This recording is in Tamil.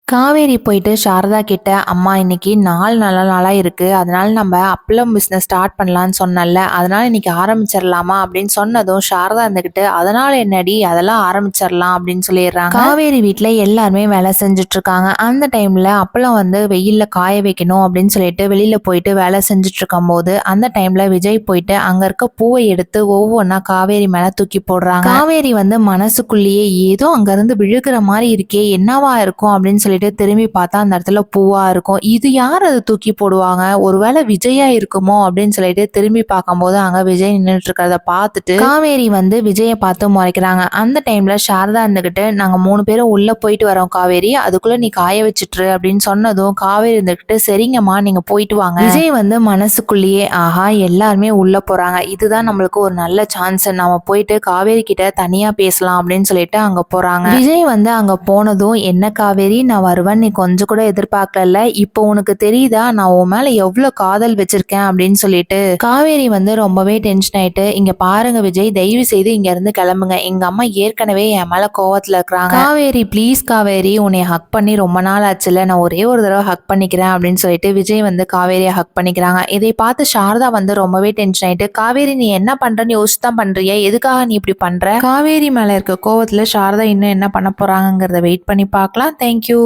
காவேரி போயிட்டு சாரதா கிட்ட, அம்மா இன்னைக்கு நாள் நல்ல நாளா இருக்கு, அதனால நம்ம அப்பளம் பிசினஸ் ஸ்டார்ட் பண்ணலாம்னு சொன்னல, அதனால இன்னைக்கு ஆரம்பிச்சிடலாமா அப்படின்னு சொன்னதும் சாரதா இருந்துகிட்டு, அதனால என்னடி அதெல்லாம் ஆரம்பிச்சிடலாம் அப்படின்னு சொல்லிடுறாங்க. காவேரி வீட்டுல எல்லாருமே வேலை செஞ்சுட்டு இருக்காங்க. அந்த டைம்ல அப்பளம் வந்து வெயில்ல காய வைக்கணும் அப்படின்னு சொல்லிட்டு வெளியில போயிட்டு வேலை செஞ்சுட்டு இருக்கும் போது, அந்த டைம்ல விஜய் போயிட்டு அங்க இருக்க பூவை எடுத்து ஒவ்வொன்னா காவேரி மேல தூக்கி போடுறாங்க. காவேரி வந்து மனசுக்குள்ளேயே ஏதோ அங்க இருந்து விழுகிற மாதிரி இருக்கே, என்னவா இருக்கும் அப்படின்னு சொல்லிட்டு திரும்பி பார்த்தா அந்த இடத்துல பூவா இருக்கும். இது யார் அதை தூக்கி போடுவாங்க, ஒருவேளை விஜயா இருக்குமோ அப்படின்னு சொல்லிட்டு திரும்பி பார்க்கும்போது அங்க விஜய் நின்றுட்டு இருக்கிறத பார்த்துட்டு காவேரி வந்து விஜயை பார்த்து முறைக்கிறாங்க. அந்த டைம்ல சாரதா இருந்துகிட்டு, நாங்க 3 பேரும் உள்ள போயிட்டு வரோம் காவேரி, அதுக்குள்ள நீ காய வச்சுட்டு அப்படின்னு சொன்னதும் காவேரி இருந்துகிட்டு, சரிங்கம்மா நீங்க போயிட்டு வாங்க. விஜய் வந்து மனசுக்குள்ளேயே, ஆஹா எல்லாருமே உள்ள போறாங்க, இதுதான் நம்மளுக்கு ஒரு நல்ல சான்ஸ், நம்ம போயிட்டு காவேரி கிட்ட தனியா பேசலாம் அப்படின்னு சொல்லிட்டு அங்க போறாங்க. விஜய் வந்து அங்க போனதும், என்ன காவேரி நான் வருவேன் நீ கொஞ்சம் கூட எதிர்பார்க்கல, இப்போ உனக்கு தெரியுதா நான் உன் மேல எவ்வளவு காதல் வச்சிருக்கேன் அப்படின்னு சொல்லிட்டு காவேரி வந்து ரொம்பவே டென்ஷன் ஆயிட்டு, இங்க பாருங்க விஜய், தயவு செய்து இங்க இருந்து கிளம்புங்க, எங்க அம்மா ஏற்கனவே என் மேல கோவத்துல இருக்கிறாங்க. காவேரி ப்ளீஸ் காவேரி, உன்னை ஹக் பண்ணி ரொம்ப நாள் ஆச்சுல, நான் ஒரே ஒரு தடவை ஹக் பண்ணிக்கிறேன் அப்படின்னு சொல்லிட்டு விஜய் வந்து காவேரியை ஹக் பண்ணிக்கிறாங்க. இதை பார்த்து சாரதா வந்து ரொம்பவே டென்ஷன் ஆயிட்டு, காவேரி நீ என்ன பண்றன்னு யோசிச்சு தான் பண்றியா, எதுக்காக நீ இப்படி பண்ற? காவேரி மேல இருக்க கோவத்துல சாரதா இன்னும் என்ன பண்ண போறாங்கிறத வெயிட் பண்ணி பார்க்கலாம். தேங்க்யூ.